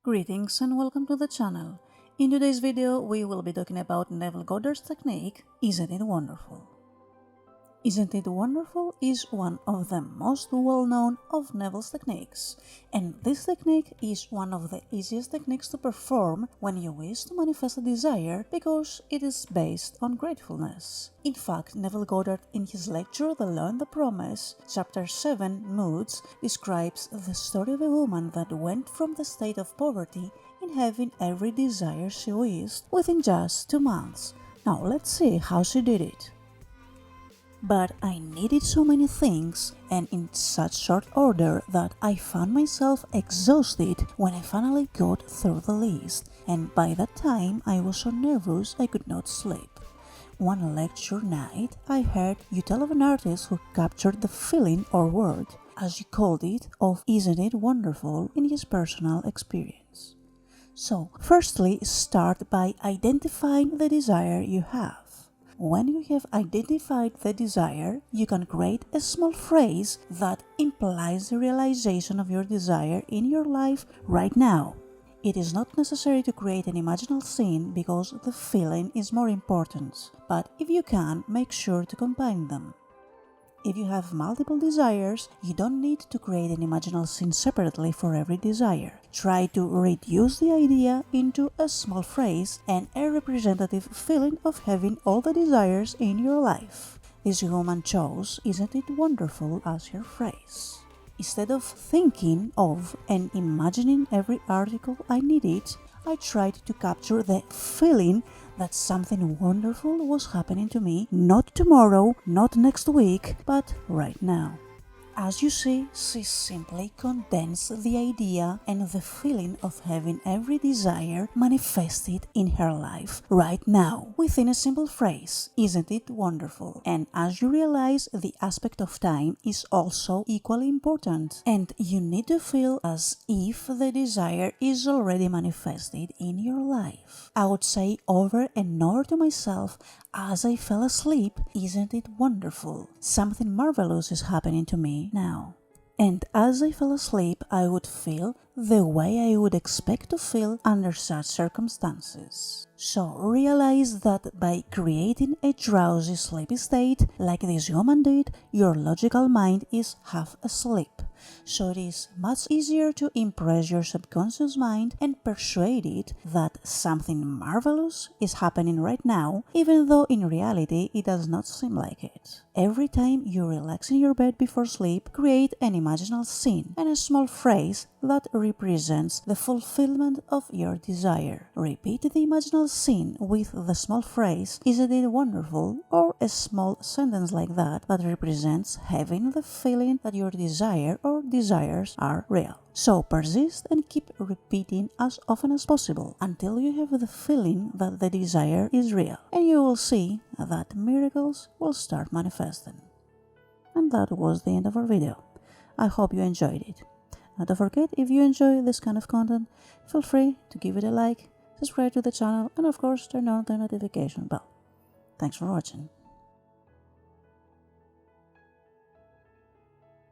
Greetings and welcome to the channel. In today's video, we will be talking about Neville Goddard's technique, Isn't It Wonderful? Isn't It Wonderful is one of the most well-known of Neville's techniques, and this technique is one of the easiest techniques to perform when you wish to manifest a desire because it is based on gratefulness. In fact, Neville Goddard, in his lecture The Law and the Promise, chapter 7, Moods, describes the story of a woman that went from the state of poverty in having every desire she wished within just 2 months. Now let's see how she did it. But I needed so many things and in such short order that I found myself exhausted when I finally got through the list, and by that time I was so nervous I could not sleep. One lecture night I heard you tell of an artist who captured the feeling or word, as you called it, of Isn't It Wonderful in his personal experience. So, firstly, start by identifying the desire you have. When you have identified the desire, you can create a small phrase that implies the realization of your desire in your life right now. It is not necessary to create an imaginal scene because the feeling is more important, but if you can, make sure to combine them. If you have multiple desires, you don't need to create an imaginal scene separately for every desire. Try to reduce the idea into a small phrase and a representative feeling of having all the desires in your life. This woman chose Isn't It Wonderful as her phrase. Instead of thinking of and imagining every article I needed, I tried to capture the feeling that something wonderful was happening to me, not tomorrow, not next week, but right now. As you see, she simply condensed the idea and the feeling of having every desire manifested in her life right now within a simple phrase, Isn't it wonderful? And as you realize, the aspect of time is also equally important, and you need to feel as if the desire is already manifested in your life. I would say over and over to myself as I fell asleep, Isn't it wonderful? Something marvelous is happening to me now. And as I fell asleep, I would feel the way I would expect to feel under such circumstances. So realize that by creating a drowsy, sleepy state, like this woman did, your logical mind is half asleep. So it is much easier to impress your subconscious mind and persuade it that something marvelous is happening right now, even though in reality it does not seem like it. Every time you relax in your bed before sleep, create an imaginal scene and a small phrase that represents the fulfillment of your desire. Repeat the imaginal scene with the small phrase, Isn't it wonderful? Or a small sentence like that represents having the feeling that your desire or desires are real. So persist and keep repeating as often as possible until you have the feeling that the desire is real, and you will see that miracles will start manifesting. And that was the end of our video. I hope you enjoyed it. Now don't forget, if you enjoy this kind of content, feel free to give it a like, subscribe to the channel, and of course turn on the notification bell. Thanks for watching.